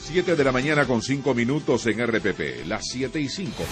7 de la mañana con 5 minutos en RPP, las 7:05.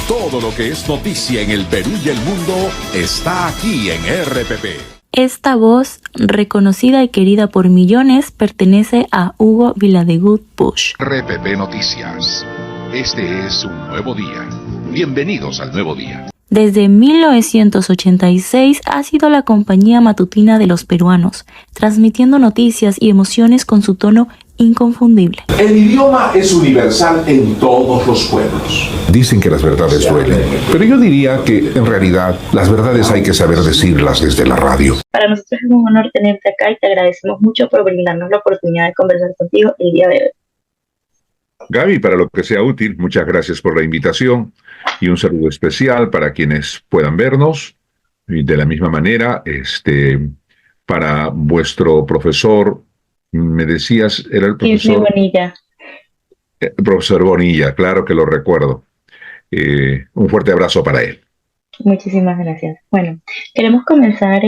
Todo lo que es noticia en el Perú y el mundo está aquí en RPP. Esta voz, reconocida y querida por millones, pertenece a Hugo Viladegut Bush. RPP Noticias. Este es un nuevo día. Bienvenidos al nuevo día. Desde 1986 ha sido la compañía matutina de los peruanos, transmitiendo noticias y emociones con su tono inconfundible. El idioma es universal en todos los pueblos. Dicen que las verdades duelen, pero yo diría que en realidad las verdades hay que saber decirlas desde la radio. Para nosotros es un honor tenerte acá y te agradecemos mucho por brindarnos la oportunidad de conversar contigo el día de hoy. Gaby, para lo que sea útil, muchas gracias por la invitación y un saludo especial para quienes puedan vernos. Y de la misma manera, para vuestro profesor, me decías, era el profesor Bonilla. Profesor Bonilla, claro que lo recuerdo. Un fuerte abrazo para él. Muchísimas gracias. Bueno, queremos comenzar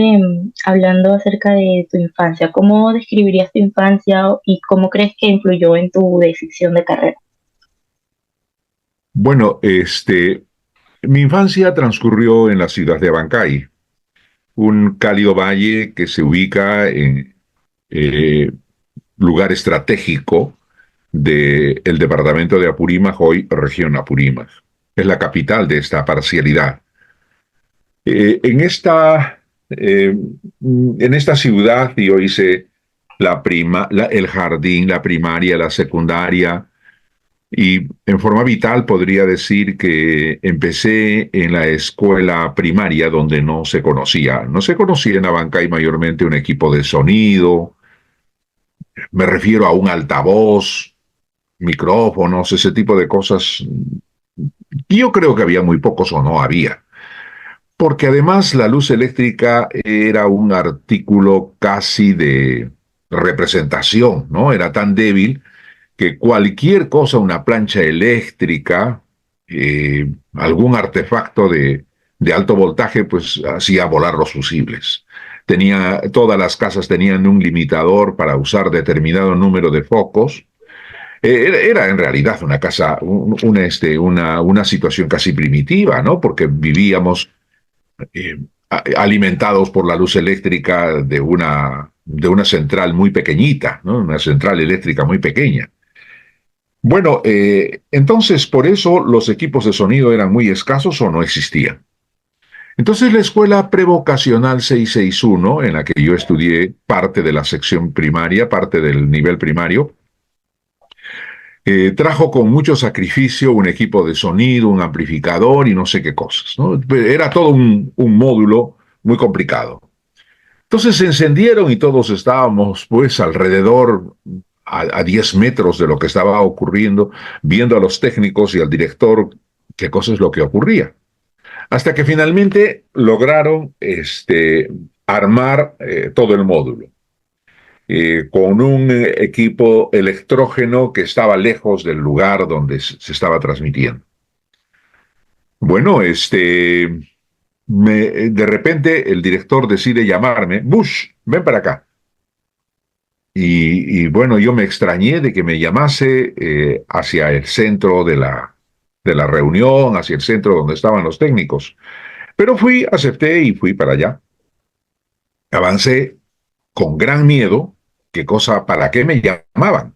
hablando acerca de tu infancia. ¿Cómo describirías tu infancia y cómo crees que influyó en tu decisión de carrera? Bueno, mi infancia transcurrió en la ciudad de Abancay, un cálido valle que se ubica en lugar estratégico del departamento de Apurímac, hoy región Apurímac. Es la capital de esta parcialidad. En esta ciudad yo hice el jardín, la primaria, la secundaria, y en forma vital podría decir que empecé en la escuela primaria donde no se conocía. No se conocía en Abancay mayormente un equipo de sonido, me refiero a un altavoz, micrófonos, ese tipo de cosas. Yo creo que había muy pocos o no había. Porque además la luz eléctrica era un artículo casi de representación, ¿no? Era tan débil que cualquier cosa, una plancha eléctrica, algún artefacto de alto voltaje, pues hacía volar los fusibles. Todas las casas tenían un limitador para usar determinado número de focos. Era en realidad una casa, una situación casi primitiva, ¿no? Porque vivíamos alimentados por la luz eléctrica de una central muy pequeñita, ¿no? Una central eléctrica muy pequeña. Bueno, entonces por eso los equipos de sonido eran muy escasos o no existían. Entonces la escuela prevocacional 661, en la que yo estudié parte de la sección primaria, parte del nivel primario, trajo con mucho sacrificio un equipo de sonido, un amplificador y no sé qué cosas, ¿no? Era todo un módulo muy complicado. Entonces se encendieron y todos estábamos pues alrededor a 10 metros de lo que estaba ocurriendo, viendo a los técnicos y al director qué cosa es lo que ocurría. Hasta que finalmente lograron armar todo el módulo. Con un equipo electrógeno que estaba lejos del lugar donde se estaba transmitiendo. Bueno, de repente el director decide llamarme, Bush, ven para acá. Y bueno, yo me extrañé de que me llamase hacia el centro de la reunión, hacia el centro donde estaban los técnicos. Pero acepté y fui para allá. Avancé con gran miedo. ¿Qué cosa? ¿Para qué me llamaban?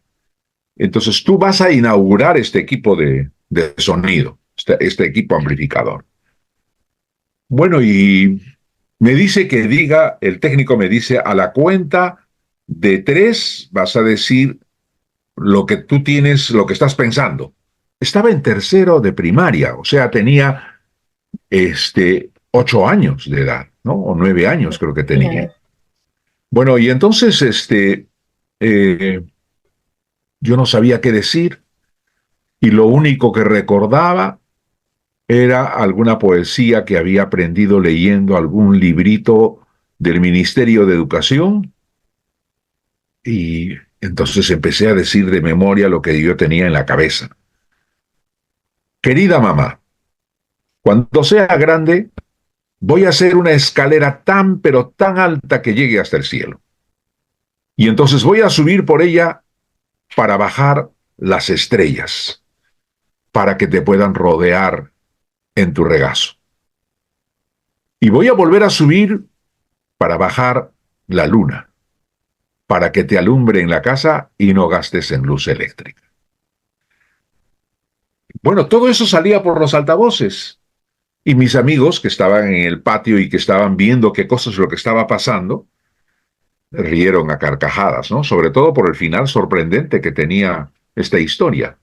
Entonces tú vas a inaugurar este equipo de sonido, este equipo amplificador. Bueno, y me dice que diga, el técnico me dice, a la cuenta de 3 vas a decir lo que tú tienes, lo que estás pensando. Estaba en tercero de primaria, o sea, tenía 8 años de edad, ¿no? O 9 años creo que tenía. Bueno, y entonces yo no sabía qué decir y lo único que recordaba era alguna poesía que había aprendido leyendo algún librito del Ministerio de Educación y entonces empecé a decir de memoria lo que yo tenía en la cabeza. Querida mamá, cuando sea grande voy a hacer una escalera tan pero tan alta que llegue hasta el cielo. Y entonces voy a subir por ella para bajar las estrellas para que te puedan rodear en tu regazo. Y voy a volver a subir para bajar la luna, para que te alumbre en la casa y no gastes en luz eléctrica. Bueno, todo eso salía por los altavoces. Y mis amigos que estaban en el patio y que estaban viendo qué cosas lo que estaba pasando, rieron a carcajadas, ¿no? Sobre todo por el final sorprendente que tenía esta historia.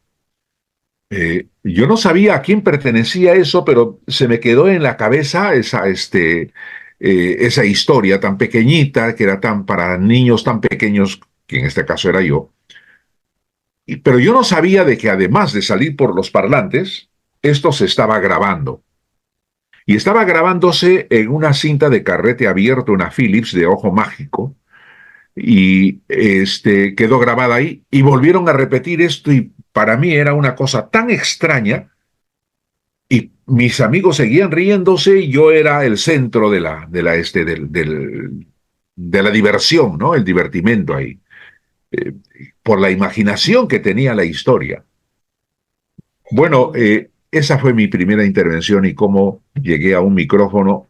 Yo no sabía a quién pertenecía eso, pero se me quedó en la cabeza esa historia tan pequeñita, que era tan para niños tan pequeños, que en este caso era yo. Pero yo no sabía de que además de salir por los parlantes, esto se estaba grabando. Y estaba grabándose en una cinta de carrete abierto, una Philips de ojo mágico, y quedó grabada ahí, y volvieron a repetir esto, y para mí era una cosa tan extraña, y mis amigos seguían riéndose, y yo era el centro de la diversión, ¿no? El divertimento ahí, por la imaginación que tenía la historia. Bueno, esa fue mi primera intervención y cómo llegué a un micrófono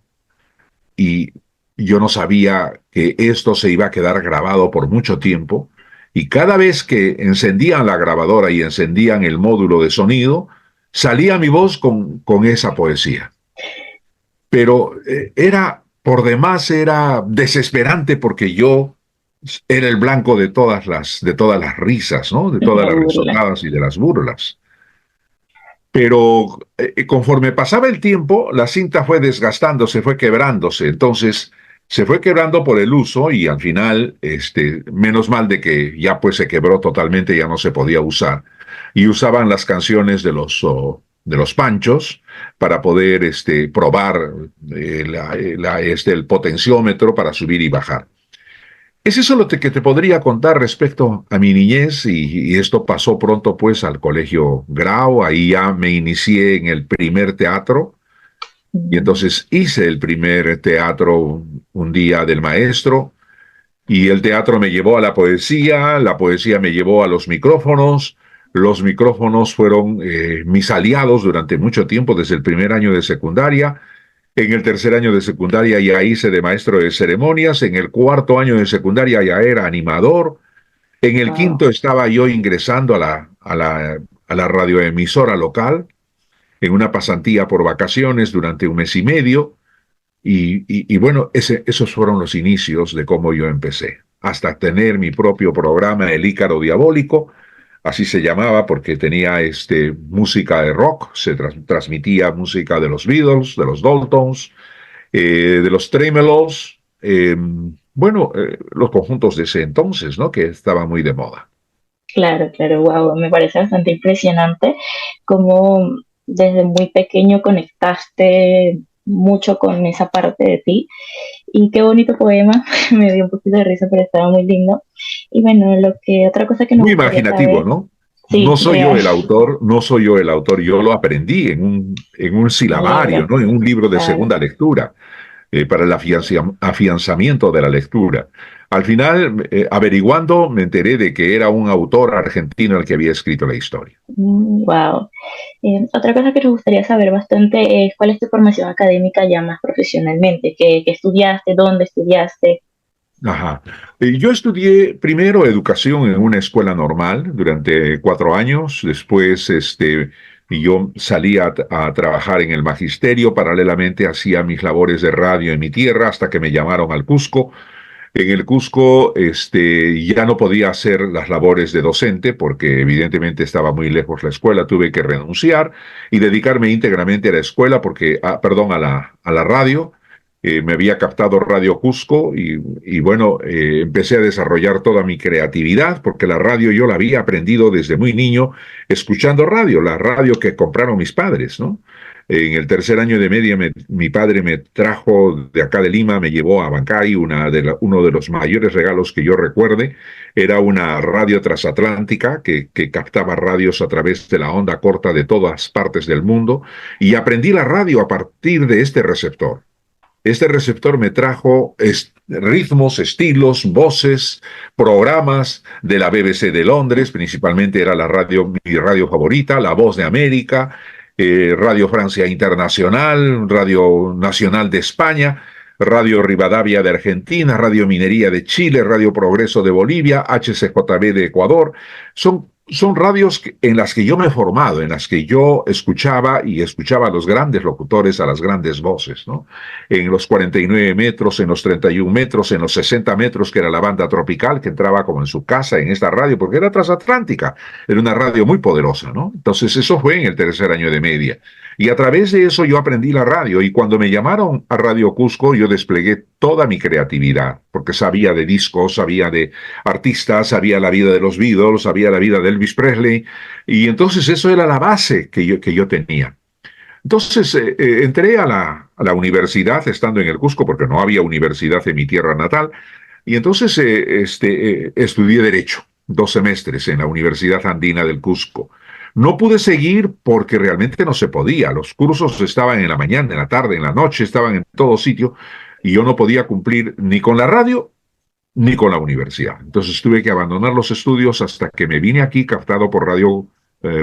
y yo no sabía que esto se iba a quedar grabado por mucho tiempo y cada vez que encendían la grabadora y encendían el módulo de sonido, salía mi voz con esa poesía. Pero por demás era desesperante porque yo era el blanco de todas las risas, ¿no? De todas las risotadas y de las burlas. Pero conforme pasaba el tiempo, la cinta fue desgastándose, fue quebrándose. Entonces, se fue quebrando por el uso y al final, menos mal de que ya pues se quebró totalmente, ya no se podía usar. Y usaban las canciones de los Panchos para poder probar el potenciómetro para subir y bajar. Es eso lo que te podría contar respecto a mi niñez y esto pasó pronto pues al Colegio Grau, ahí ya me inicié en el primer teatro y entonces hice el primer teatro un día del maestro y el teatro me llevó a la poesía me llevó a los micrófonos fueron mis aliados durante mucho tiempo desde el primer año de secundaria. En el tercer año de secundaria ya hice de maestro de ceremonias, en el cuarto año de secundaria ya era animador, en el quinto estaba yo ingresando a la radioemisora local, en una pasantía por vacaciones durante un mes y medio, y bueno, esos fueron los inicios de cómo yo empecé, hasta tener mi propio programa, El Ícaro Diabólico, así se llamaba porque tenía música de rock, se transmitía música de los Beatles, de los Daltons, de los Tremelos, los conjuntos de ese entonces, ¿no? Que estaban muy de moda. Claro, claro, wow, me parece bastante impresionante cómo desde muy pequeño conectaste mucho con esa parte de ti. Y qué bonito poema, me dio un poquito de risa, pero estaba muy lindo. Y bueno, otra cosa que nos muy imaginativo, saber, ¿no? Sí, no soy yo el autor, yo lo aprendí en un silabario, ¿no? En un libro de segunda lectura, para el afianzamiento de la lectura. Al final, averiguando, me enteré de que era un autor argentino el que había escrito la historia. Wow. Otra cosa que nos gustaría saber bastante es cuál es tu formación académica ya más profesionalmente. ¿Qué estudiaste? ¿Dónde estudiaste? Ajá. Yo estudié primero educación en una escuela normal durante 4 años. Después, yo salí a trabajar en el magisterio. Paralelamente hacía mis labores de radio en mi tierra hasta que me llamaron al Cusco. En el Cusco, ya no podía hacer las labores de docente porque evidentemente estaba muy lejos la escuela. Tuve que renunciar y dedicarme íntegramente a la escuela a la radio. Me había captado Radio Cusco y bueno, empecé a desarrollar toda mi creatividad porque la radio yo la había aprendido desde muy niño escuchando radio, la radio que compraron mis padres, ¿no? En el tercer año de media mi padre me trajo de acá de Lima, me llevó a Bancay, uno de los mayores regalos que yo recuerde, era una radio transatlántica que captaba radios a través de la onda corta de todas partes del mundo y aprendí la radio a partir de este receptor. Este receptor me trajo ritmos, estilos, voces, programas de la BBC de Londres, principalmente era mi radio favorita, La Voz de América, Radio Francia Internacional, Radio Nacional de España, Radio Rivadavia de Argentina, Radio Minería de Chile, Radio Progreso de Bolivia, HCJB de Ecuador. Son radios en las que yo me he formado, en las que yo escuchaba a los grandes locutores, a las grandes voces, ¿no? En los 49 metros, en los 31 metros, en los 60 metros, que era la banda tropical, que entraba como en su casa en esta radio, porque era transatlántica, era una radio muy poderosa, ¿no? Entonces eso fue en el tercer año de media. Y a través de eso yo aprendí la radio, y cuando me llamaron a Radio Cusco, yo desplegué toda mi creatividad, porque sabía de discos, sabía de artistas, sabía la vida de los Beatles, sabía la vida de Elvis Presley, y entonces eso era la base que yo tenía. Entonces entré a la universidad, estando en el Cusco, porque no había universidad en mi tierra natal, y entonces estudié Derecho, 2 semestres en la Universidad Andina del Cusco. No pude seguir porque realmente no se podía. Los cursos estaban en la mañana, en la tarde, en la noche, estaban en todo sitio, y yo no podía cumplir ni con la radio ni con la universidad. Entonces tuve que abandonar los estudios hasta que me vine aquí, captado por Radio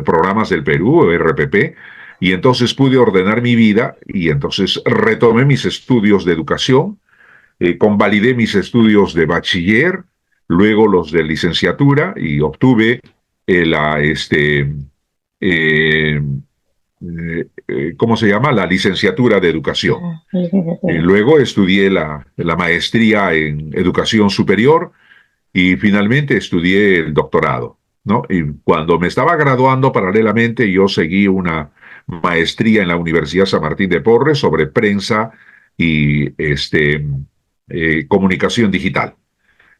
Programas del Perú, RPP, y entonces pude ordenar mi vida, y entonces retomé mis estudios de educación, convalidé mis estudios de bachiller, luego los de licenciatura, y obtuve eh, ¿cómo se llama? La licenciatura de educación. Luego estudié la maestría en educación superior y finalmente estudié el doctorado, ¿no? Y cuando me estaba graduando paralelamente, yo seguí una maestría en la Universidad San Martín de Porres sobre prensa y comunicación digital.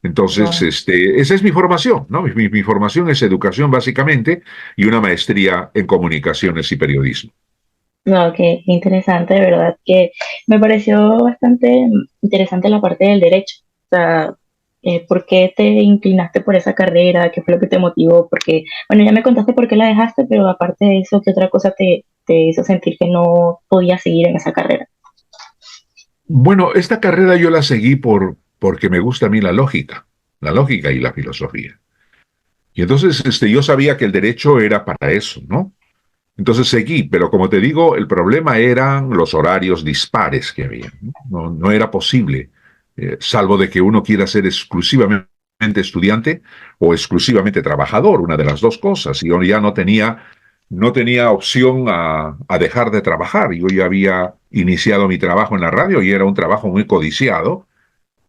Entonces, esa es mi formación, ¿no? Mi formación es educación básicamente y una maestría en comunicaciones y periodismo. No, qué interesante, de verdad que me pareció bastante interesante la parte del derecho. O sea, ¿por qué te inclinaste por esa carrera? ¿Qué fue lo que te motivó? Porque, bueno, ya me contaste por qué la dejaste, pero aparte de eso, ¿qué otra cosa te hizo sentir que no podías seguir en esa carrera? Bueno, esta carrera yo la seguí porque me gusta a mí la lógica y la filosofía. Y entonces yo sabía que el derecho era para eso, ¿no? Entonces seguí, pero como te digo, el problema eran los horarios dispares que había. No era posible, salvo de que uno quiera ser exclusivamente estudiante o exclusivamente trabajador, una de las dos cosas. Y yo ya no tenía opción a dejar de trabajar. Yo ya había iniciado mi trabajo en la radio y era un trabajo muy codiciado,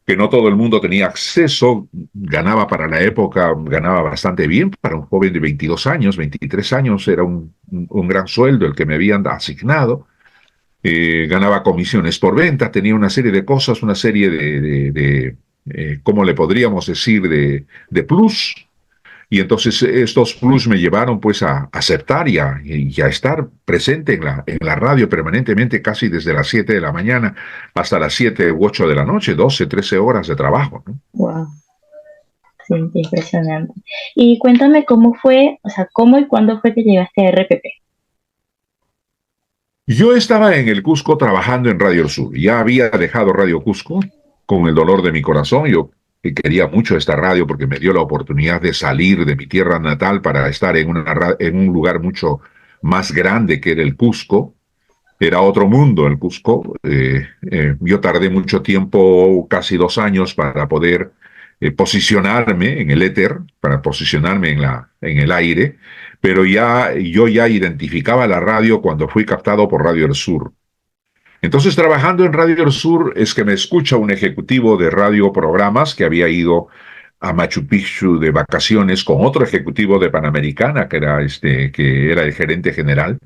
que no todo el mundo tenía acceso. Ganaba para la época, ganaba bastante bien. Para un joven de 22 años, 23 años, era un gran sueldo el que me habían asignado. Ganaba comisiones por venta, tenía una serie de cosas, una serie ¿cómo le podríamos decir?, de plus. Y entonces estos plus me llevaron pues a aceptar y a estar presente en la radio permanentemente, casi desde las 7 de la mañana hasta las 7 u 8 de la noche, 12, 13 horas de trabajo, ¿no? Wow, sí, impresionante. Y cuéntame cómo fue, o sea, cómo y cuándo fue que llegaste a RPP. Yo estaba en el Cusco trabajando en Radio Sur. Ya había dejado Radio Cusco con el dolor de mi corazón. Yo quería mucho esta radio porque me dio la oportunidad de salir de mi tierra natal para estar en un lugar mucho más grande que era el Cusco. Era otro mundo el Cusco. Yo tardé mucho tiempo, casi 2 años, para poder posicionarme en el éter, para posicionarme en el aire, pero yo ya identificaba la radio cuando fui captado por Radio El Sur. Entonces, trabajando en Radio El Sur, es que me escucha un ejecutivo de Radio Programas que había ido a Machu Picchu de vacaciones con otro ejecutivo de Panamericana, que era el gerente general.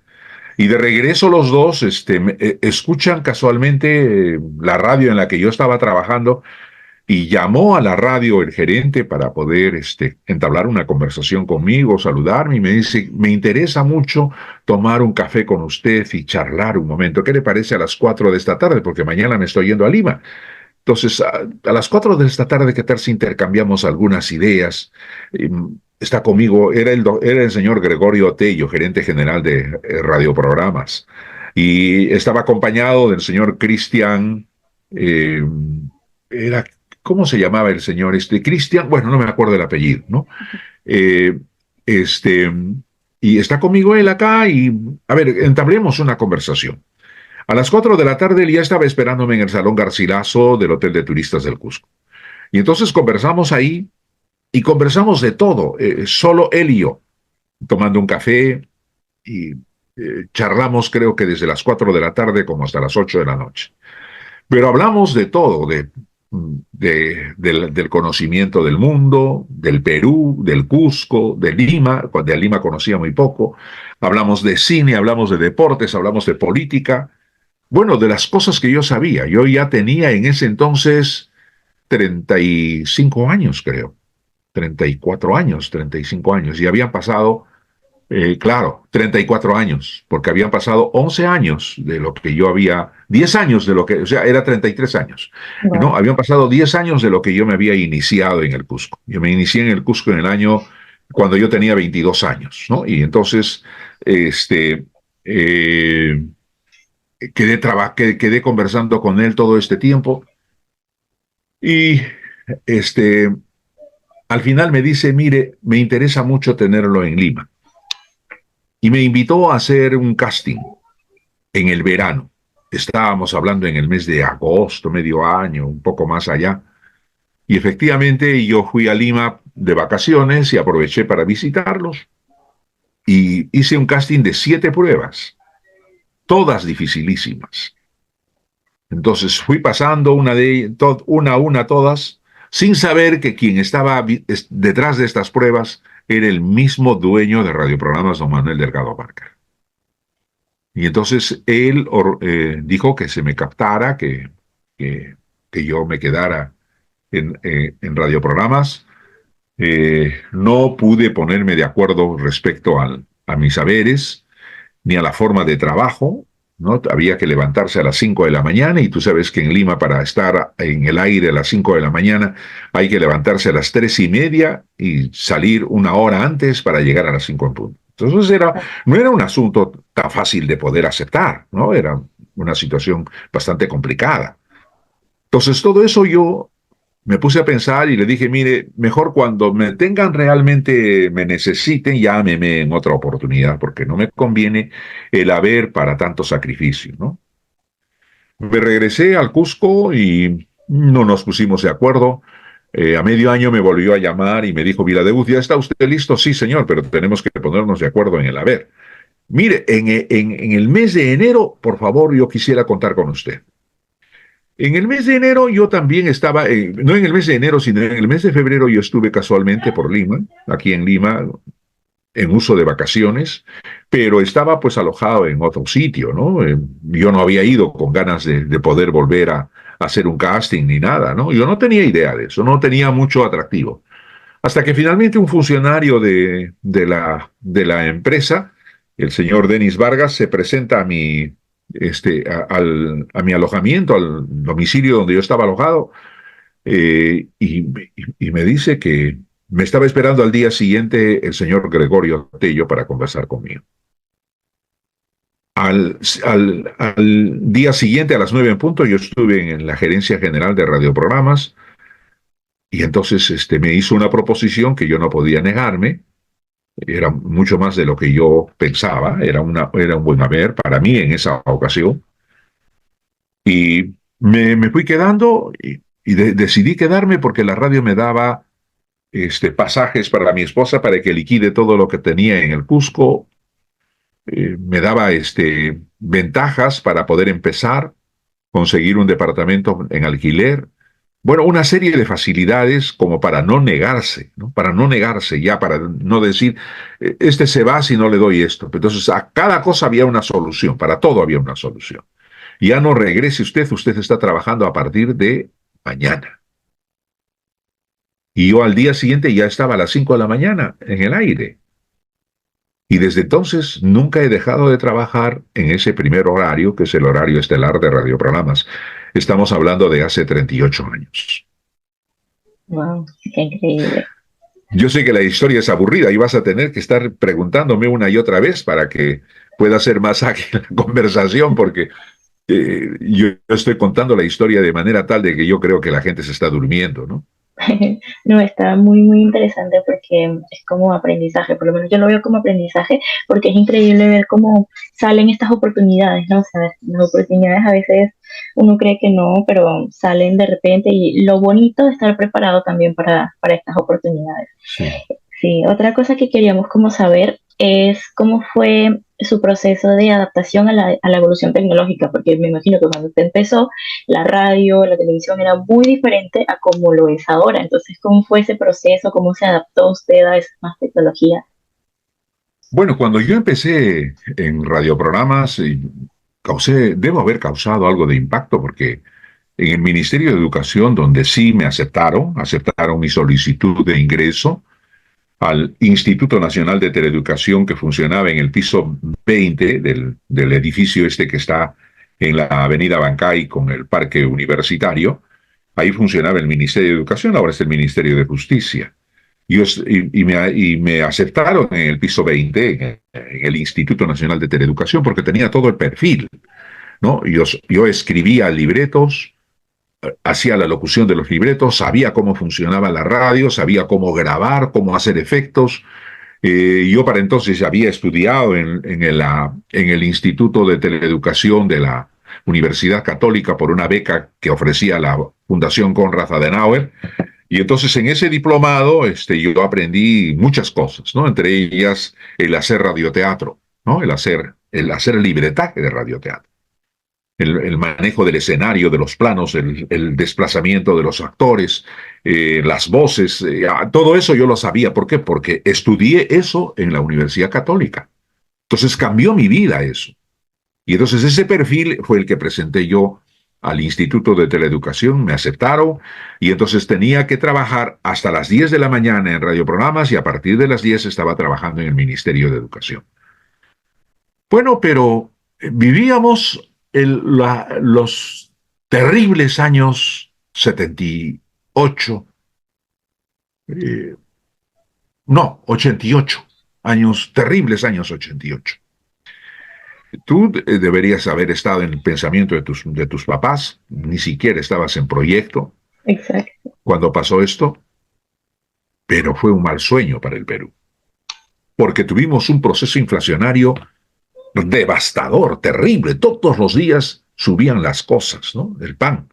Y de regreso los dos escuchan casualmente la radio en la que yo estaba trabajando, y llamó a la radio el gerente para poder entablar una conversación conmigo, saludarme, y me dice: me interesa mucho tomar un café con usted y charlar un momento. ¿Qué le parece a las 4 de esta tarde? Porque mañana me estoy yendo a Lima. Entonces, a las 4 de esta tarde, ¿qué tal si intercambiamos algunas ideas? Está conmigo, era el señor Gregorio Tello, gerente general de Radioprogramas, y estaba acompañado del señor Cristian, ¿cómo se llamaba el señor? Cristian, bueno, no me acuerdo el apellido, ¿no? Eh, este, y está conmigo él acá y, a ver, entablemos una conversación. A las 4 de la tarde él ya estaba esperándome en el Salón Garcilaso del Hotel de Turistas del Cusco. Y entonces conversamos ahí y conversamos de todo, solo él y yo, tomando un café y charlamos creo que desde las 4 de la tarde como hasta las 8 de la noche. Pero hablamos de todo, del conocimiento del mundo, del Perú, del Cusco, de Lima, de Lima conocía muy poco. Hablamos de cine, hablamos de deportes, hablamos de política. Bueno, de las cosas que yo sabía. Yo ya tenía en ese entonces 35 años, creo. 34 años, 35 años. Y habían pasado, claro, 34 años, porque habían pasado 11 años de lo que yo había, 10 años de lo que, o sea, era 33 años. Wow. ¿No? Habían pasado 10 años de lo que yo me había iniciado en el Cusco. Yo me inicié en el Cusco en el año, cuando yo tenía 22 años, ¿no? Y entonces, eh, quedé conversando con él todo este tiempo y este, al final me dice, mire, me interesa mucho tenerlo en Lima. Y me invitó a hacer un casting en el verano. Estábamos hablando en el mes de agosto, medio año, un poco más allá. Y efectivamente yo fui a Lima de vacaciones y aproveché para visitarlos. Y hice un casting de 7 pruebas, todas dificilísimas. Entonces fui pasando una a una todas, sin saber que quien estaba detrás de estas pruebas era el mismo dueño de Radioprogramas, don Manuel Delgado Barca. Y entonces él dijo que se me captara, que yo me quedara en Radioprogramas. No pude ponerme de acuerdo respecto a mis saberes, ni a la forma de trabajo, ¿no? Había que levantarse a las 5 de la mañana y tú sabes que en Lima para estar en el aire a las 5 de la mañana hay que levantarse a las 3:30 y salir una hora antes para llegar a las 5 en punto. Entonces no era un asunto tan fácil de poder aceptar, ¿no? Era una situación bastante complicada. Entonces todo eso yo me puse a pensar y le dije, mire, mejor cuando me tengan realmente, me necesiten, llámeme en otra oportunidad, porque no me conviene el haber para tanto sacrificio, ¿no? Me regresé al Cusco y no nos pusimos de acuerdo. A medio año me volvió a llamar y me dijo, Viladebuz, ¿ya está usted listo? Sí, señor, pero tenemos que ponernos de acuerdo en el haber. Mire, en el mes de enero, por favor, yo quisiera contar con usted. En el mes de enero yo también estaba, no en el mes de enero, sino en el mes de febrero yo estuve casualmente por Lima, aquí en Lima, en uso de vacaciones, pero estaba pues alojado en otro sitio, ¿no? Yo no había ido con ganas de poder volver a hacer un casting ni nada, ¿no? Yo no tenía idea de eso, no tenía mucho atractivo. Hasta que finalmente un funcionario de la empresa, el señor Denis Vargas, se presenta a mi alojamiento, al domicilio donde yo estaba alojado, y me dice que me estaba esperando al día siguiente el señor Gregorio Tello para conversar conmigo. Al día siguiente, a las 9 en punto, yo estuve en la gerencia general de radioprogramas, y entonces me hizo una proposición que yo no podía negarme. Era mucho más de lo que yo pensaba, era un buen haber para mí en esa ocasión. Y me fui quedando y decidí quedarme porque la radio me daba pasajes para mi esposa para que liquide todo lo que tenía en el Cusco, me daba ventajas para poder empezar, conseguir un departamento en alquiler. Bueno, una serie de facilidades como para no negarse, ¿no? Para no negarse ya, para no decir, se va si no le doy esto. Entonces, a cada cosa había una solución, para todo había una solución. Ya no regrese usted está trabajando a partir de mañana. Y yo al día siguiente ya estaba a las 5 de la mañana en el aire. Y desde entonces nunca he dejado de trabajar en ese primer horario, que es el horario estelar de radioprogramas. Estamos hablando de hace 38 años. Wow, qué increíble. Yo sé que la historia es aburrida y vas a tener que estar preguntándome una y otra vez para que pueda ser más ágil la conversación, porque Yo estoy contando la historia de manera tal de que yo creo que la gente se está durmiendo, ¿no? No, está muy, muy interesante porque es como aprendizaje, por lo menos yo lo veo como aprendizaje porque es increíble ver cómo salen estas oportunidades, ¿no? O sea, las oportunidades a veces uno cree que no, pero salen de repente y lo bonito de estar preparado también para estas oportunidades. Sí. Sí, otra cosa que queríamos como saber es cómo fue su proceso de adaptación a la evolución tecnológica, porque me imagino que cuando usted empezó, la radio, la televisión era muy diferente a como lo es ahora. Entonces, ¿cómo fue ese proceso? ¿Cómo se adaptó usted a esa más tecnología? Bueno, cuando yo empecé en radioprogramas, debo haber causado algo de impacto porque en el Ministerio de Educación, donde sí me aceptaron mi solicitud de ingreso al Instituto Nacional de Teleeducación que funcionaba en el piso 20 del edificio este que está en la Avenida Bancay con el Parque Universitario. Ahí funcionaba el Ministerio de Educación, ahora es el Ministerio de Justicia. Y me aceptaron en el piso 20, en el Instituto Nacional de Teleeducación, porque tenía todo el perfil, ¿no? Yo escribía libretos, hacía la locución de los libretos, sabía cómo funcionaba la radio, sabía cómo grabar, cómo hacer efectos. Yo para entonces había estudiado en el Instituto de Teleeducación de la Universidad Católica por una beca que ofrecía la Fundación Konrad Adenauer. Y entonces en ese diplomado yo aprendí muchas cosas, ¿no? Entre ellas el hacer radioteatro, ¿no? El hacer libretaje de radioteatro. El manejo del escenario, de los planos, el desplazamiento de los actores, las voces, todo eso yo lo sabía. ¿Por qué? Porque estudié eso en la Universidad Católica. Entonces cambió mi vida eso. Y entonces ese perfil fue el que presenté yo al Instituto de Teleeducación, me aceptaron y entonces tenía que trabajar hasta las 10 de la mañana en radioprogramas y a partir de las 10 estaba trabajando en el Ministerio de Educación. Bueno, pero vivíamos los terribles años 78, eh, no, 88, terribles años 88. Tú deberías haber estado en el pensamiento de tus papás, ni siquiera estabas en proyecto Exacto. cuando pasó esto, pero fue un mal sueño para el Perú, porque tuvimos un proceso inflacionario devastador, terrible. Todos los días subían las cosas, ¿no? El pan,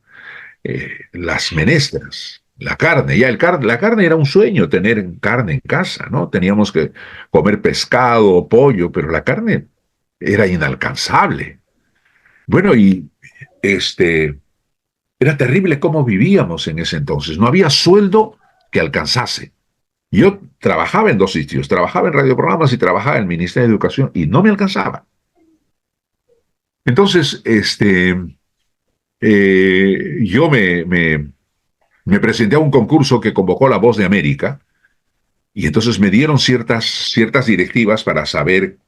las menestras, la carne. La carne era un sueño, tener carne en casa, ¿no? Teníamos que comer pescado, pollo, pero la carne era inalcanzable. Bueno, y era terrible cómo vivíamos en ese entonces. No había sueldo que alcanzase. Yo trabajaba en dos sitios, trabajaba en radioprogramas y trabajaba en el Ministerio de Educación y no me alcanzaba. Entonces, yo me presenté a un concurso que convocó La Voz de América y entonces me dieron ciertas directivas para saber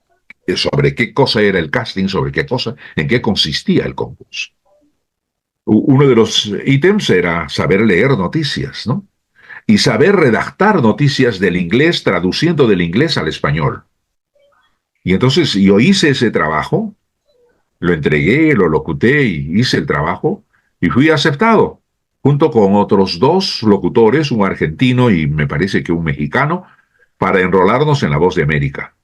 sobre qué cosa era el casting, en qué consistía el concurso. Uno de los ítems era saber leer noticias, ¿no? Y saber redactar noticias del inglés, traduciendo del inglés al español. Y entonces yo hice ese trabajo, lo entregué, lo locuté y hice el trabajo y fui aceptado, junto con otros dos locutores, un argentino y me parece que un mexicano, para enrolarnos en La Voz de América.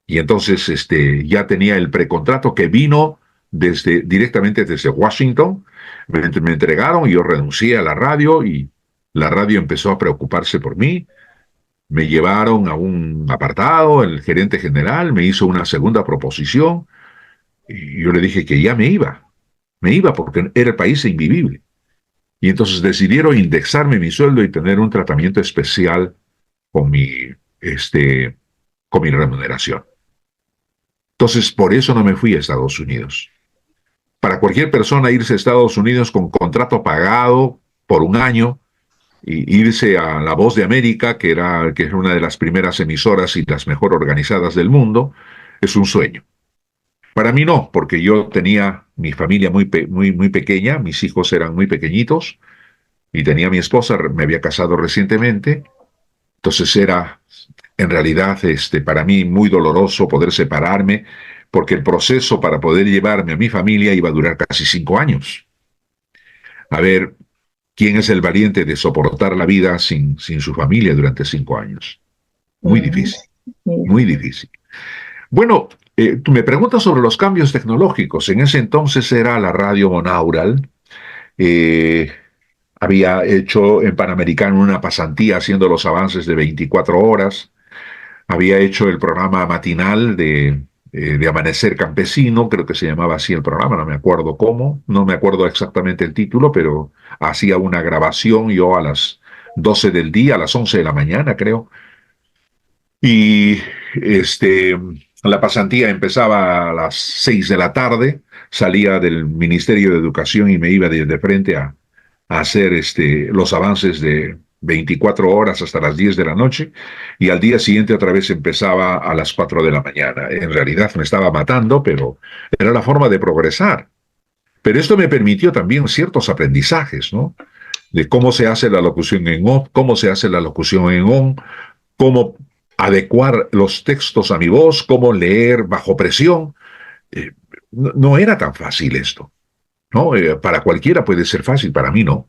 Y entonces ya tenía el precontrato que vino directamente desde Washington. Me entregaron y yo renuncié a la radio y la radio empezó a preocuparse por mí. Me llevaron a un apartado, el gerente general me hizo una segunda proposición y yo le dije que ya me iba porque era el país invivible. Y entonces decidieron indexarme mi sueldo y tener un tratamiento especial con mi remuneración. Entonces, por eso no me fui a Estados Unidos. Para cualquier persona irse a Estados Unidos con contrato pagado por un año y irse a La Voz de América, que es una de las primeras emisoras y las mejor organizadas del mundo, es un sueño. Para mí no, porque yo tenía mi familia muy pequeña, mis hijos eran muy pequeñitos y tenía mi esposa, me había casado recientemente, entonces era en realidad para mí muy doloroso poder separarme, porque el proceso para poder llevarme a mi familia iba a durar casi 5 años. A ver, ¿quién es el valiente de soportar la vida sin su familia durante 5 años? Muy Mm, difícil, muy difícil. Bueno, tú me preguntas sobre los cambios tecnológicos. En ese entonces era la radio monaural. Eh, Había hecho en Panamericano una pasantía haciendo los avances de 24 horas. Había hecho el programa matinal de Amanecer Campesino, creo que se llamaba así el programa, no me acuerdo cómo, no me acuerdo exactamente el título, pero hacía una grabación yo a las 12 del día, a las 11 de la mañana, creo. Y este, la pasantía empezaba a las 6 de la tarde, salía del Ministerio de Educación y me iba de frente a hacer los avances de 24 horas hasta las 10 de la noche, y al día siguiente otra vez empezaba a las 4 de la mañana. En realidad me estaba matando, pero era la forma de progresar. Pero esto me permitió también ciertos aprendizajes, ¿no? De cómo se hace la locución en off, cómo se hace la locución en on, cómo adecuar los textos a mi voz, cómo leer bajo presión. No era tan fácil esto, ¿no? Para cualquiera puede ser fácil, para mí no.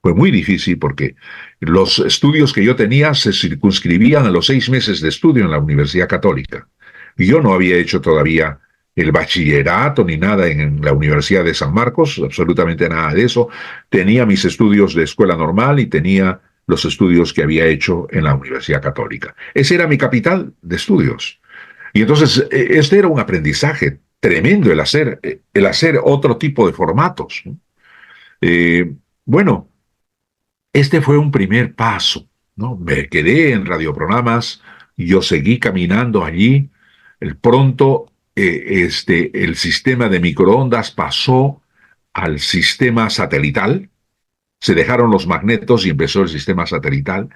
Fue muy difícil porque los estudios que yo tenía se circunscribían a los 6 meses de estudio en la Universidad Católica. Y yo no había hecho todavía el bachillerato ni nada en la Universidad de San Marcos, absolutamente nada de eso. Tenía mis estudios de escuela normal y tenía los estudios que había hecho en la Universidad Católica. Ese era mi capital de estudios. Y entonces, este era un aprendizaje tremendo, el hacer otro tipo de formatos, ¿no? Bueno, este fue un primer paso, ¿no? Me quedé en radioprogramas, yo seguí caminando allí. Pronto, el sistema de microondas pasó al sistema satelital. Se dejaron los magnetos y empezó el sistema satelital.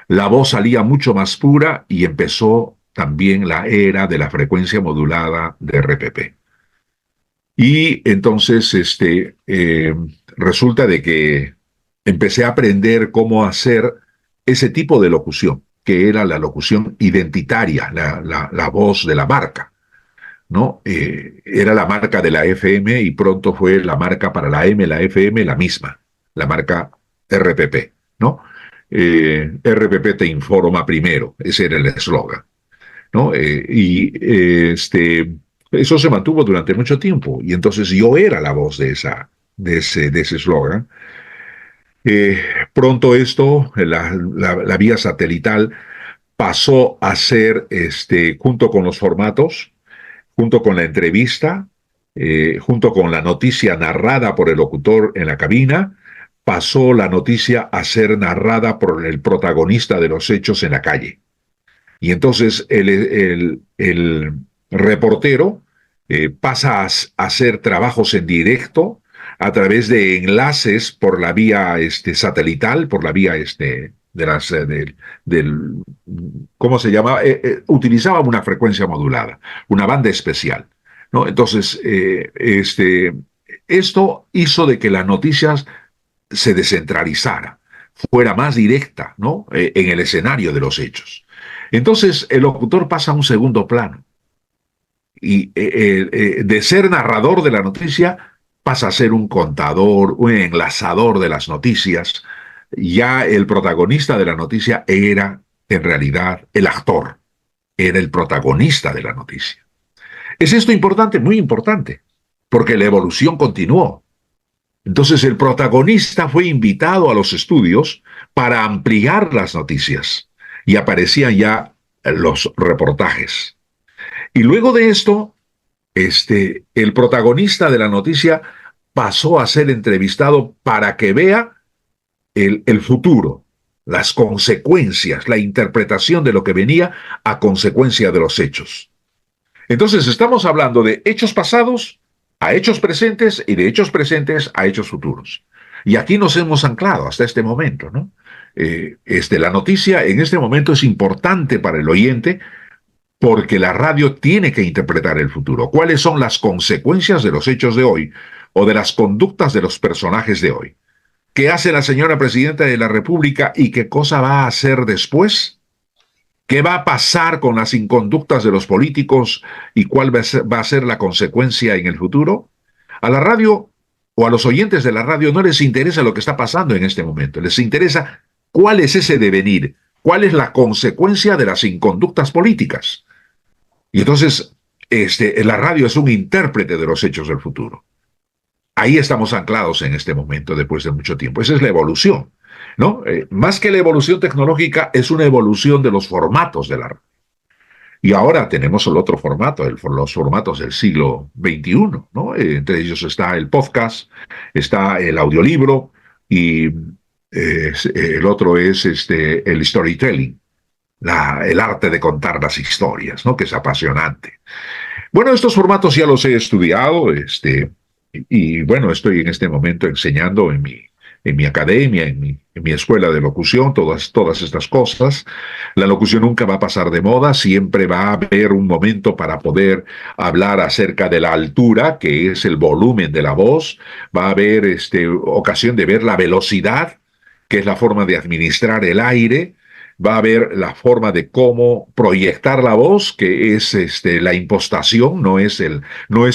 La voz salía mucho más pura y empezó también la era de la frecuencia modulada de RPP. Y entonces, resulta de que empecé a aprender cómo hacer ese tipo de locución, que era la locución identitaria, la voz de la marca, ¿no? Era la marca de la FM y pronto fue la marca para la M, la FM, la misma, la marca RPP, ¿no? RPP te informa primero, ese era el eslogan, ¿no? Eso se mantuvo durante mucho tiempo y entonces yo era la voz de ese eslogan. Eh, Pronto esto, la vía satelital, pasó a ser, junto con los formatos, junto con la entrevista, junto con la noticia narrada por el locutor en la cabina, pasó la noticia a ser narrada por el protagonista de los hechos en la calle. Y entonces el reportero pasa a hacer trabajos en directo a través de enlaces por la vía satelital, por la vía de las del ¿cómo se llama? Utilizaba una frecuencia modulada, una banda especial, ¿no? Entonces, esto hizo de que las noticias se descentralizara, fuera más directa, ¿no? En el escenario de los hechos. Entonces, el locutor pasa a un segundo plano y de ser narrador de la noticia pasa a ser un contador, un enlazador de las noticias. Ya el protagonista de la noticia era, en realidad, el actor, era el protagonista de la noticia. ¿Es esto importante? Muy importante, porque la evolución continuó. Entonces el protagonista fue invitado a los estudios para ampliar las noticias y aparecían ya los reportajes. Y luego de esto, el protagonista de la noticia pasó a ser entrevistado para que vea el futuro, las consecuencias, la interpretación de lo que venía a consecuencia de los hechos. Entonces estamos hablando de hechos pasados a hechos presentes y de hechos presentes a hechos futuros. Y aquí nos hemos anclado hasta este momento, ¿no? La noticia en este momento es importante para el oyente porque la radio tiene que interpretar el futuro. ¿Cuáles son las consecuencias de los hechos de hoy o de las conductas de los personajes de hoy? ¿Qué hace la señora presidenta de la República y qué cosa va a hacer después? ¿Qué va a pasar con las inconductas de los políticos y cuál va a ser la consecuencia en el futuro? A la radio o a los oyentes de la radio no les interesa lo que está pasando en este momento, les interesa cuál es ese devenir, cuál es la consecuencia de las inconductas políticas. Y entonces, la radio es un intérprete de los hechos del futuro. Ahí estamos anclados en este momento después de mucho tiempo. Esa es la evolución, ¿no? Más que la evolución tecnológica, es una evolución de los formatos de la radio. Y ahora tenemos el otro formato, los formatos del siglo XXI, ¿no? Entre ellos está el podcast, está el audiolibro y el otro es el storytelling, el arte de contar las historias, ¿no? Que es apasionante. Bueno, estos formatos ya los he estudiado, y bueno, estoy en este momento enseñando en mi academia, en mi escuela de locución, todas estas cosas. La locución nunca va a pasar de moda, siempre va a haber un momento para poder hablar acerca de la altura, que es el volumen de la voz, va a haber ocasión de ver la velocidad, que es la forma de administrar el aire, va a haber la forma de cómo proyectar la voz, que es la impostación, no es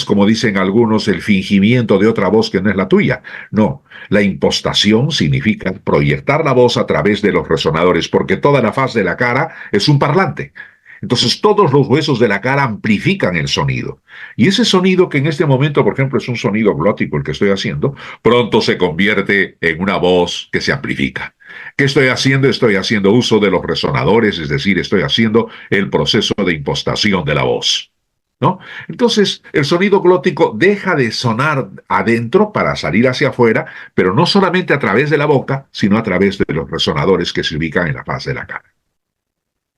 como dicen algunos, el fingimiento de otra voz que no es la tuya. No, la impostación significa proyectar la voz a través de los resonadores, porque toda la faz de la cara es un parlante. Entonces todos los huesos de la cara amplifican el sonido. Y ese sonido que en este momento, por ejemplo, es un sonido glótico el que estoy haciendo, pronto se convierte en una voz que se amplifica. ¿Qué estoy haciendo? Estoy haciendo uso de los resonadores, es decir, estoy haciendo el proceso de impostación de la voz, ¿no? Entonces, el sonido glótico deja de sonar adentro para salir hacia afuera, pero no solamente a través de la boca, sino a través de los resonadores que se ubican en la faz de la cara.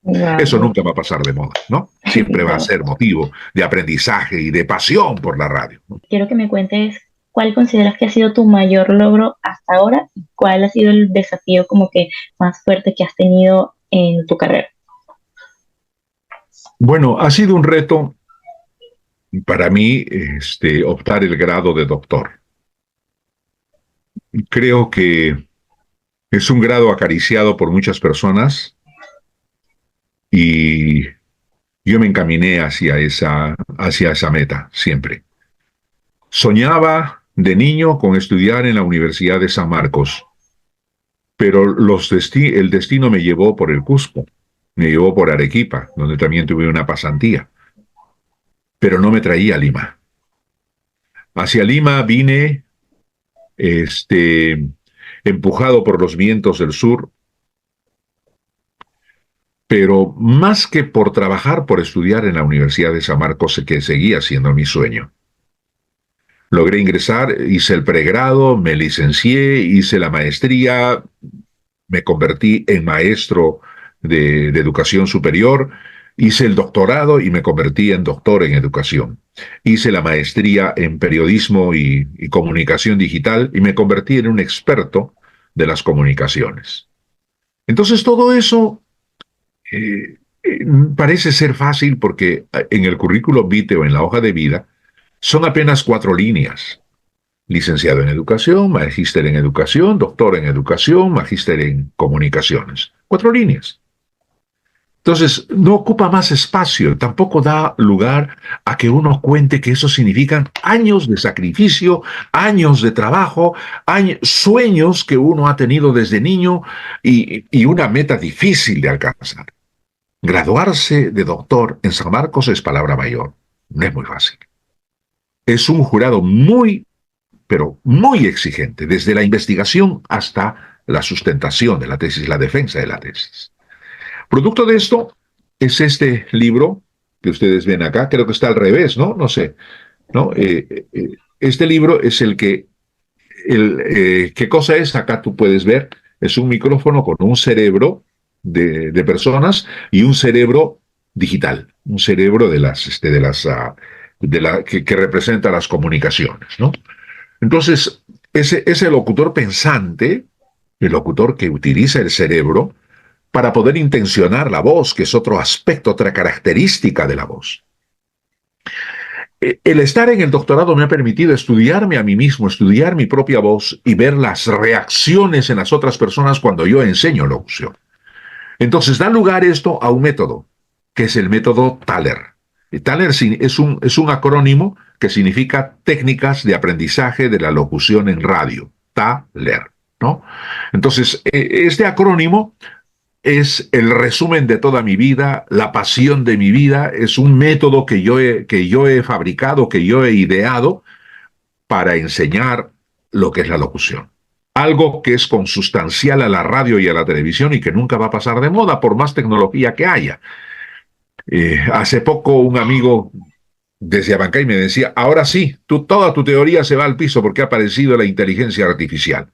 Wow. Eso nunca va a pasar de moda, ¿no? Siempre va a ser motivo de aprendizaje y de pasión por la radio, ¿no? Quiero que me cuentes cuál consideras que ha sido tu mayor logro hasta ahora y cuál ha sido el desafío como que más fuerte que has tenido en tu carrera. Bueno, ha sido un reto para mí optar el grado de doctor. Creo que es un grado acariciado por muchas personas y yo me encaminé hacia esa meta siempre. Soñaba de niño con estudiar en la Universidad de San Marcos, pero el destino me llevó por el Cusco, me llevó por Arequipa, donde también tuve una pasantía, pero no me traía a Lima. Hacia Lima vine empujado por los vientos del sur, pero más que por trabajar, por estudiar en la Universidad de San Marcos, que seguía siendo mi sueño. Logré ingresar, hice el pregrado, me licencié, hice la maestría, me convertí en maestro de educación superior, hice el doctorado y me convertí en doctor en educación. Hice la maestría en periodismo y comunicación digital y me convertí en un experto de las comunicaciones. Entonces todo eso parece ser fácil porque en el currículum vitae o en la hoja de vida son apenas 4 líneas. Licenciado en educación, magíster en educación, doctor en educación, magíster en comunicaciones. 4 líneas. Entonces, no ocupa más espacio, tampoco da lugar a que uno cuente que eso significan años de sacrificio, años de trabajo, sueños que uno ha tenido desde niño y una meta difícil de alcanzar. Graduarse de doctor en San Marcos es palabra mayor, no es muy fácil. Es un jurado muy, pero muy exigente, desde la investigación hasta la sustentación de la tesis, la defensa de la tesis. Producto de esto es este libro que ustedes ven acá, creo que está al revés, ¿no? No sé, ¿no? Este libro es ¿qué cosa es? Acá tú puedes ver, es un micrófono con un cerebro de personas y un cerebro digital, un cerebro que representa las comunicaciones, ¿no? Entonces, ese locutor pensante, el locutor que utiliza el cerebro para poder intencionar la voz, que es otro aspecto, otra característica de la voz. El estar en el doctorado me ha permitido estudiarme a mí mismo, estudiar mi propia voz y ver las reacciones en las otras personas cuando yo enseño locución. Entonces da lugar esto a un método, que es el método Thaler. Y Thaler es un acrónimo que significa técnicas de aprendizaje de la locución en radio. Thaler, ¿no? Entonces, este acrónimo es el resumen de toda mi vida, la pasión de mi vida, es un método que yo he fabricado, que yo he ideado para enseñar lo que es la locución. Algo que es consustancial a la radio y a la televisión y que nunca va a pasar de moda por más tecnología que haya. Hace poco un amigo desde Abancay me decía, ahora sí, toda tu teoría se va al piso porque ha aparecido la inteligencia artificial.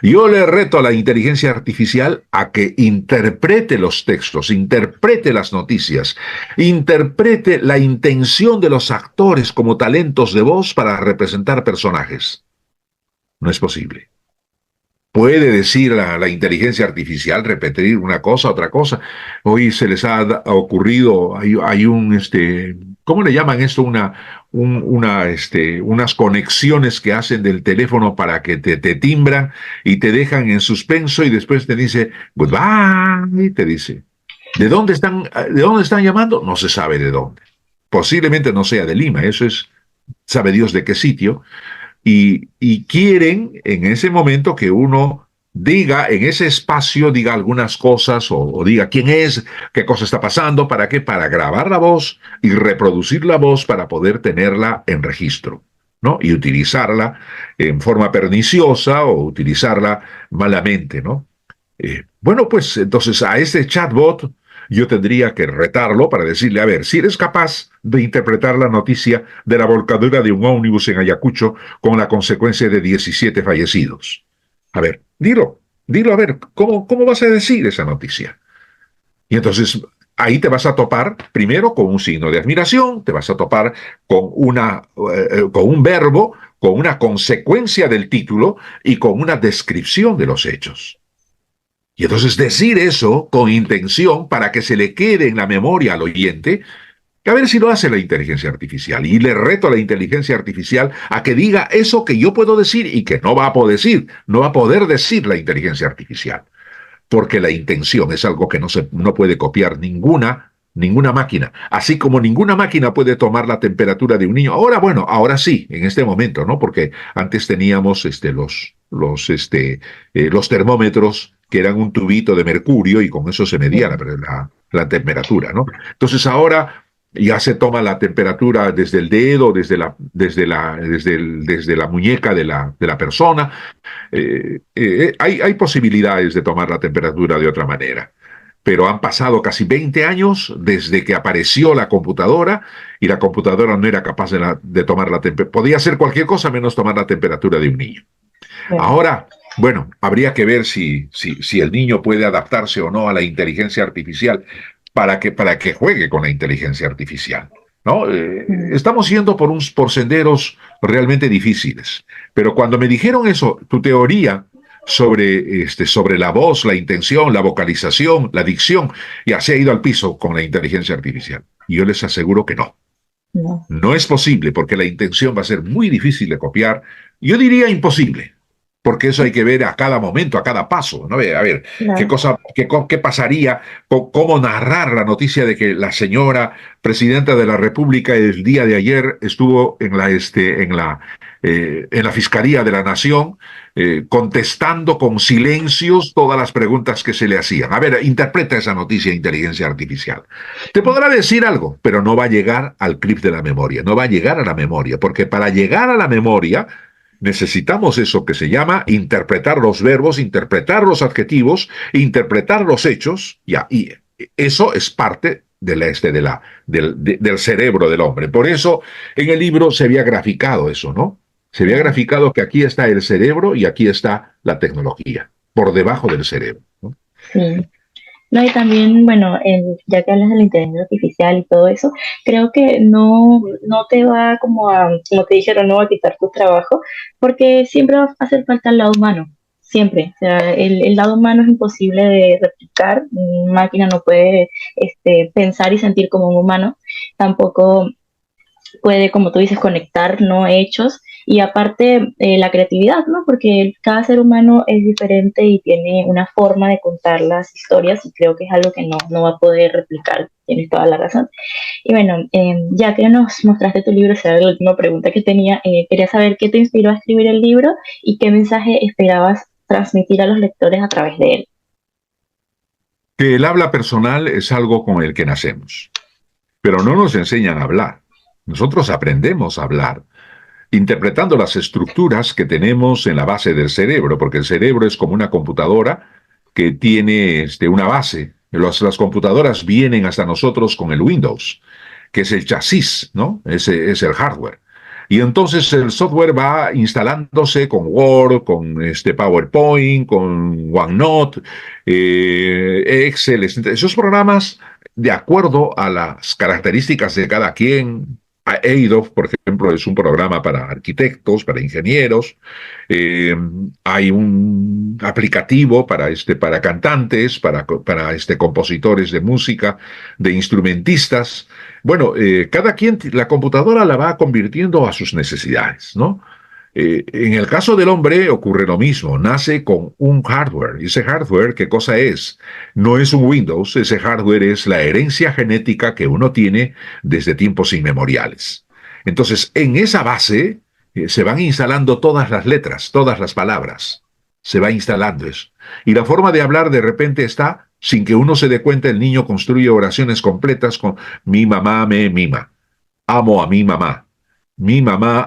Yo le reto a la inteligencia artificial a que interprete los textos, interprete las noticias, interprete la intención de los actores como talentos de voz para representar personajes. No es posible. Puede decir la inteligencia artificial, repetir una cosa, otra cosa. Hoy se les ha ocurrido, hay ¿cómo le llaman esto? Unas conexiones que hacen del teléfono para que te timbran y te dejan en suspenso y después te dice, goodbye, te dice. ¿De dónde están llamando? No se sabe de dónde. Posiblemente no sea de Lima, sabe Dios de qué sitio. Y quieren en ese momento que uno diga, en ese espacio, diga algunas cosas o diga quién es, qué cosa está pasando, ¿para qué? Para grabar la voz y reproducir la voz para poder tenerla en registro, ¿no? Y utilizarla en forma perniciosa o utilizarla malamente, ¿no? Bueno, pues entonces a este chatbot yo tendría que retarlo para decirle, a ver, si eres capaz de interpretar la noticia de la volcadura de un ómnibus en Ayacucho con la consecuencia de 17 fallecidos. A ver, dilo, a ver, ¿cómo vas a decir esa noticia? Y entonces ahí te vas a topar primero con un signo de admiración, te vas a topar con un verbo, con una consecuencia del título y con una descripción de los hechos. Y entonces decir eso con intención para que se le quede en la memoria al oyente, a ver si lo hace la inteligencia artificial. Y le reto a la inteligencia artificial a que diga eso que yo puedo decir y que no va a poder decir la inteligencia artificial. Porque la intención es algo que no puede copiar ninguna máquina. Así como ninguna máquina puede tomar la temperatura de un niño. Ahora sí, en este momento, ¿no? Porque antes teníamos los termómetros que eran un tubito de mercurio y con eso se medía la temperatura, ¿no? Entonces ahora ya se toma la temperatura desde el dedo, desde la muñeca de la persona. Hay posibilidades de tomar la temperatura de otra manera. Pero han pasado casi 20 años desde que apareció la computadora y la computadora no era capaz de tomar la temperatura. Podía hacer cualquier cosa menos tomar la temperatura de un niño. Ahora, bueno, habría que ver si el niño puede adaptarse o no a la inteligencia artificial para que juegue con la inteligencia artificial, ¿no? Estamos yendo por senderos realmente difíciles. Pero cuando me dijeron eso, tu teoría sobre la voz, la intención, la vocalización, la dicción, ya se ha ido al piso con la inteligencia artificial. Y yo les aseguro que no. No es posible porque la intención va a ser muy difícil de copiar. Yo diría imposible. Porque eso hay que ver a cada momento, a cada paso, ¿no? A ver, claro. ¿Qué pasaría? ¿Cómo narrar la noticia de que la señora presidenta de la República el día de ayer estuvo en la Fiscalía de la Nación contestando con silencios todas las preguntas que se le hacían? A ver, interpreta esa noticia de inteligencia artificial. Te podrá decir algo, pero no va a llegar al clip de la memoria, no va a llegar a la memoria, porque para llegar a la memoria necesitamos eso que se llama interpretar los verbos, interpretar los adjetivos, interpretar los hechos, y eso es parte del cerebro del hombre. Por eso en el libro se había graficado eso, ¿no? Se había graficado que aquí está el cerebro y aquí está la tecnología, por debajo del cerebro, ¿no? Sí. No, y también, bueno, ya que hablas de la inteligencia artificial y todo eso, creo que no te va como te dijeron, no va a quitar tu trabajo, porque siempre va a hacer falta el lado humano, siempre. O sea, el lado humano es imposible de replicar, una máquina no puede pensar y sentir como un humano, tampoco puede, como tú dices, conectar, ¿no? Hechos Y aparte, la creatividad, ¿no? Porque cada ser humano es diferente y tiene una forma de contar las historias y creo que es algo que no va a poder replicar. Tienes toda la razón. Y bueno, ya que nos mostraste tu libro, esa era la última pregunta que tenía, quería saber qué te inspiró a escribir el libro y qué mensaje esperabas transmitir a los lectores a través de él. Que el habla personal es algo con el que nacemos, pero no nos enseñan a hablar. Nosotros aprendemos a hablar, interpretando las estructuras que tenemos en la base del cerebro, porque el cerebro es como una computadora que tiene una base. Las computadoras vienen hasta nosotros con el Windows, que es el chasis, ¿no? Ese es el hardware. Y entonces el software va instalándose con Word, con PowerPoint, con OneNote, Excel, esos programas de acuerdo a las características de cada quien. Eidos, por ejemplo, es un programa para arquitectos, para ingenieros. Hay un aplicativo para cantantes, para compositores de música, de instrumentistas. Bueno, cada quien, la computadora la va convirtiendo a sus necesidades, ¿no? En el caso del hombre ocurre lo mismo, nace con un hardware. ¿Y ese hardware qué cosa es? No es un Windows, ese hardware es la herencia genética que uno tiene desde tiempos inmemoriales. Entonces, en esa base se van instalando todas las letras, todas las palabras. Se va instalando eso. Y la forma de hablar de repente está, sin que uno se dé cuenta, el niño construye oraciones completas con mi mamá me mima, amo a mi mamá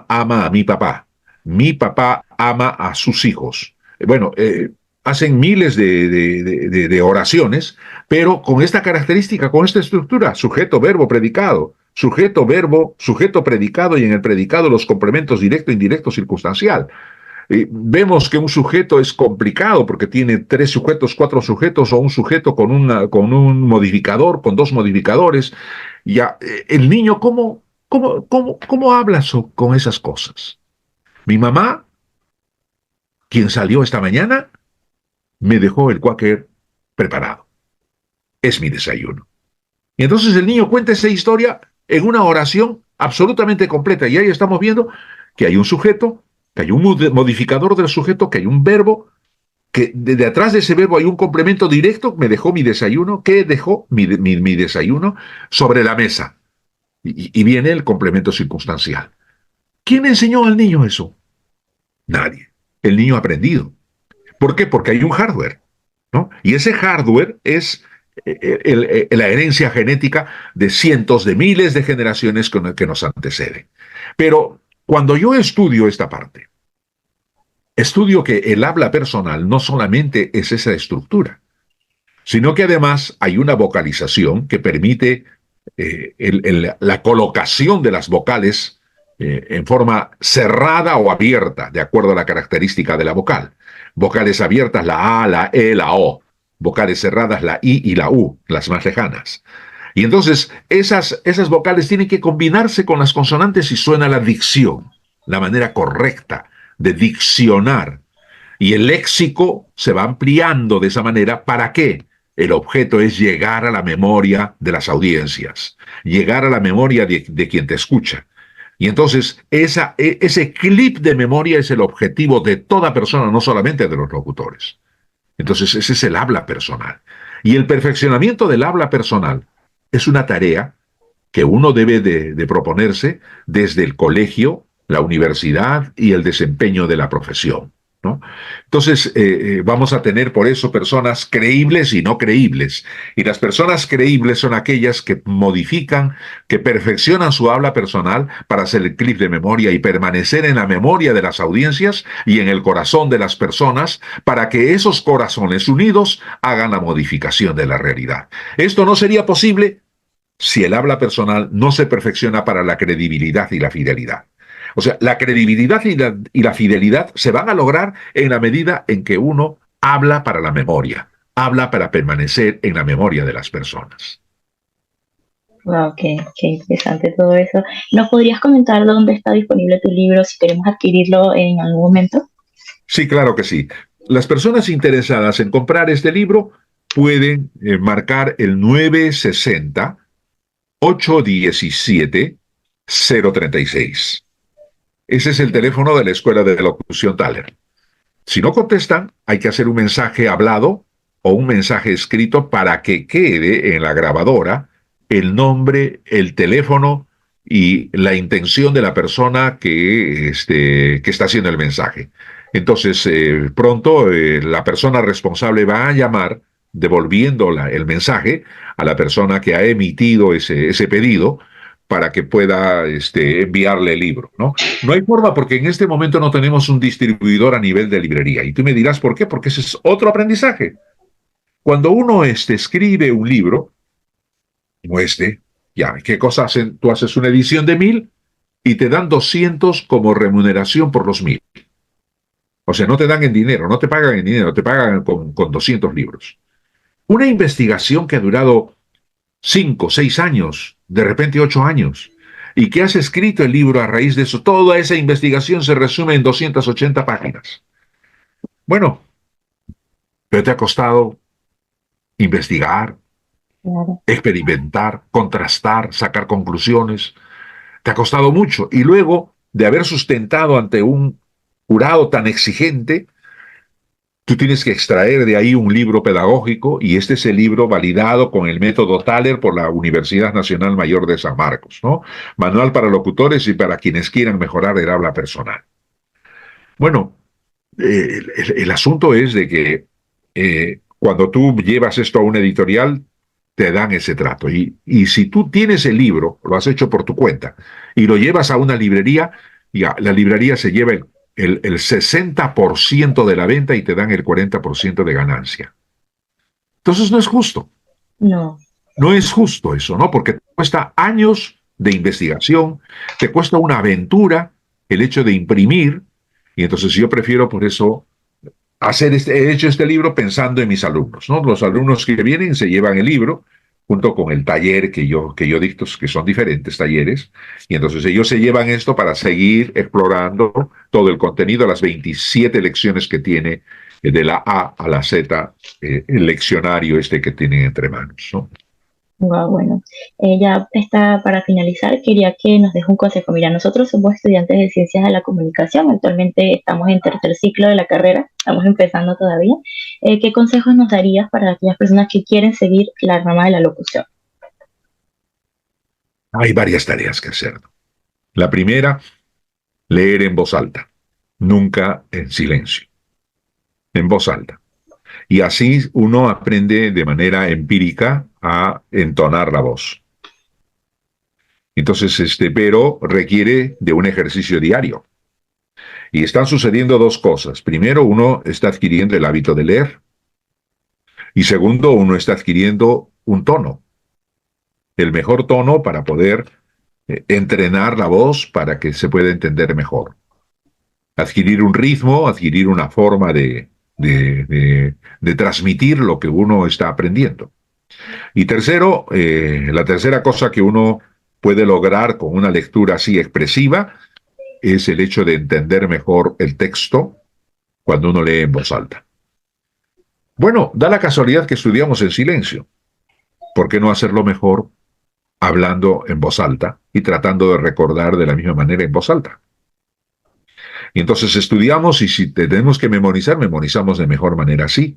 ama a mi papá. Mi papá ama a sus hijos. Bueno, hacen miles de oraciones, pero con esta característica, con esta estructura, sujeto, verbo, predicado, sujeto, verbo, sujeto, predicado, y en el predicado los complementos directo, indirecto, circunstancial. Vemos que un sujeto es complicado porque tiene 3 sujetos, 4 sujetos, o un sujeto con un modificador, con 2 modificadores. Ya, el niño, ¿cómo habla con esas cosas? Mi mamá, quien salió esta mañana, me dejó el Quaker preparado. Es mi desayuno. Y entonces el niño cuenta esa historia en una oración absolutamente completa. Y ahí estamos viendo que hay un sujeto, que hay un modificador del sujeto, que hay un verbo, que de atrás de ese verbo hay un complemento directo, me dejó mi desayuno, que dejó mi desayuno sobre la mesa. Y viene el complemento circunstancial. ¿Quién enseñó al niño eso? Nadie. El niño ha aprendido. ¿Por qué? Porque hay un hardware, ¿no? Y ese hardware es la herencia genética de cientos de miles de generaciones que nos anteceden. Pero cuando yo estudio esta parte, estudio que el habla personal no solamente es esa estructura, sino que además hay una vocalización que permite la colocación de las vocales en forma cerrada o abierta, de acuerdo a la característica de la vocal. Vocales abiertas, la A, la E, la O. Vocales cerradas, la I y la U, las más lejanas. Y entonces esas vocales tienen que combinarse con las consonantes y suena la dicción, la manera correcta de diccionar. Y el léxico se va ampliando de esa manera. ¿Para qué? El objeto es llegar a la memoria de las audiencias, llegar a la memoria de quien te escucha. Y entonces ese clip de memoria es el objetivo de toda persona, no solamente de los locutores. Entonces ese es el habla personal. Y el perfeccionamiento del habla personal es una tarea que uno debe de proponerse desde el colegio, la universidad y el desempeño de la profesión, ¿no? Entonces vamos a tener por eso personas creíbles y no creíbles. Y las personas creíbles son aquellas que modifican, que perfeccionan su habla personal para hacer el clip de memoria y permanecer en la memoria de las audiencias y en el corazón de las personas, para que esos corazones unidos hagan la modificación de la realidad. Esto no sería posible si el habla personal no se perfecciona para la credibilidad y la fidelidad. O sea, la credibilidad y la fidelidad se van a lograr en la medida en que uno habla para la memoria, habla para permanecer en la memoria de las personas. Wow, qué interesante todo eso. ¿Nos podrías comentar dónde está disponible tu libro si queremos adquirirlo en algún momento? Sí, claro que sí. Las personas interesadas en comprar este libro pueden marcar el 960-817-036. Ese es el teléfono de la Escuela de Locución Thaler. Si no contestan, hay que hacer un mensaje hablado o un mensaje escrito para que quede en la grabadora el nombre, el teléfono y la intención de la persona que está haciendo el mensaje. Entonces, pronto la persona responsable va a llamar devolviendo el mensaje a la persona que ha emitido ese pedido para que pueda enviarle el libro, ¿no? No hay forma porque en este momento no tenemos un distribuidor a nivel de librería. Y tú me dirás, ¿por qué? Porque ese es otro aprendizaje. Cuando uno escribe un libro, como ya, ¿qué cosa hacen? Tú haces una edición de 1000 y te dan 200 como remuneración por los 1000. O sea, no te dan en dinero, no te pagan en dinero, te pagan con 200 libros. Una investigación que ha durado 5, 6 años, de repente 8 años, y que has escrito el libro a raíz de eso, toda esa investigación se resume en 280 páginas. Bueno, pero te ha costado investigar, Claro. experimentar, contrastar, sacar conclusiones. Te ha costado mucho. Y luego de haber sustentado ante un jurado tan exigente, tú tienes que extraer de ahí un libro pedagógico y este es el libro validado con el método Thaler por la Universidad Nacional Mayor de San Marcos, ¿no? Manual para locutores y para quienes quieran mejorar el habla personal. Bueno, el asunto es de que cuando tú llevas esto a una editorial, te dan ese trato. Y si tú tienes el libro, lo has hecho por tu cuenta, y lo llevas a una librería, ya, la librería se lleva el 60% de la venta y te dan el 40% de ganancia. Entonces no es justo. No, No es justo eso, ¿no? Porque te cuesta años de investigación, te cuesta una aventura el hecho de imprimir, y entonces yo prefiero por eso he hecho este libro pensando en mis alumnos, ¿no? Los alumnos que vienen se llevan el libro junto con el taller que yo dicto, que son diferentes talleres, y entonces ellos se llevan esto para seguir explorando todo el contenido, las 27 lecciones que tiene de la A a la Z, el leccionario que tienen entre manos, ¿no? wow, bueno, ya está para finalizar, quería que nos deje un consejo. Mira, nosotros somos estudiantes de Ciencias de la Comunicación, actualmente estamos en tercer ciclo de la carrera, estamos empezando todavía. ¿Qué consejos nos darías para aquellas personas que quieren seguir la rama de la locución? Hay varias tareas que hacer, ¿no? La primera, leer en voz alta, nunca en silencio, en voz alta. Y así uno aprende de manera empírica a entonar la voz. Entonces, pero requiere de un ejercicio diario. Y están sucediendo dos cosas. Primero, uno está adquiriendo el hábito de leer. Y segundo, uno está adquiriendo un tono. El mejor tono para poder entrenar la voz para que se pueda entender mejor. Adquirir un ritmo, adquirir una forma de transmitir lo que uno está aprendiendo. Y tercero, la tercera cosa que uno puede lograr con una lectura así expresiva es el hecho de entender mejor el texto cuando uno lee en voz alta. Bueno, da la casualidad que estudiamos en silencio. ¿Por qué no hacerlo mejor hablando en voz alta y tratando de recordar de la misma manera en voz alta? Y entonces estudiamos y si tenemos que memorizar, memorizamos de mejor manera así.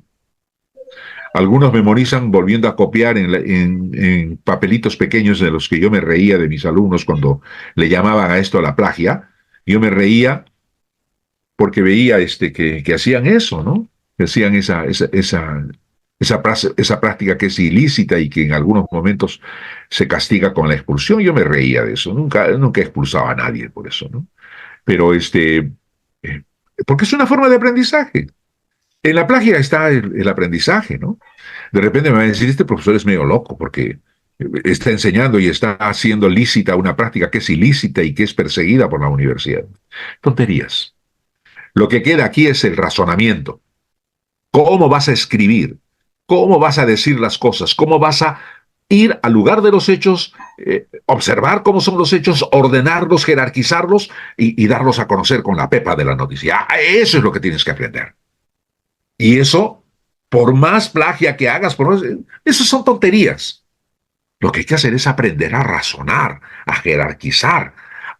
Algunos memorizan volviendo a copiar en papelitos pequeños de los que yo me reía de mis alumnos cuando le llamaban a esto la plagia. Yo me reía porque veía que hacían eso, ¿no? Que hacían esa práctica que es ilícita y que en algunos momentos se castiga con la expulsión. Yo me reía de eso. Nunca expulsaba a nadie por eso, ¿no? Pero porque es una forma de aprendizaje. En la plagia está el aprendizaje, ¿no? De repente me va a decir, este profesor es medio loco porque está enseñando y está haciendo lícita una práctica que es ilícita y que es perseguida por la universidad. Tonterías. Lo que queda aquí es el razonamiento. ¿Cómo vas a escribir? ¿Cómo vas a decir las cosas? ¿Cómo vas a ir al lugar de los hechos, observar cómo son los hechos, ordenarlos, jerarquizarlos y darlos a conocer con la pepa de la noticia? Eso es lo que tienes que aprender. Y eso, por más plagia que hagas, eso son tonterías. Lo que hay que hacer es aprender a razonar, a jerarquizar,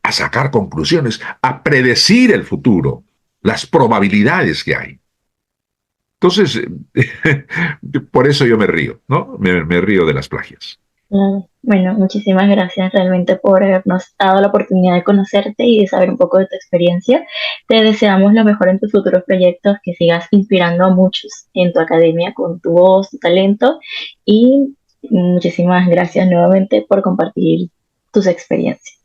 a sacar conclusiones, a predecir el futuro, las probabilidades que hay. Entonces, por eso yo me río, ¿no? Me río de las plagias. Bueno, muchísimas gracias realmente por habernos dado la oportunidad de conocerte y de saber un poco de tu experiencia. Te deseamos lo mejor en tus futuros proyectos, que sigas inspirando a muchos en tu academia con tu voz, tu talento, y muchísimas gracias nuevamente por compartir tus experiencias.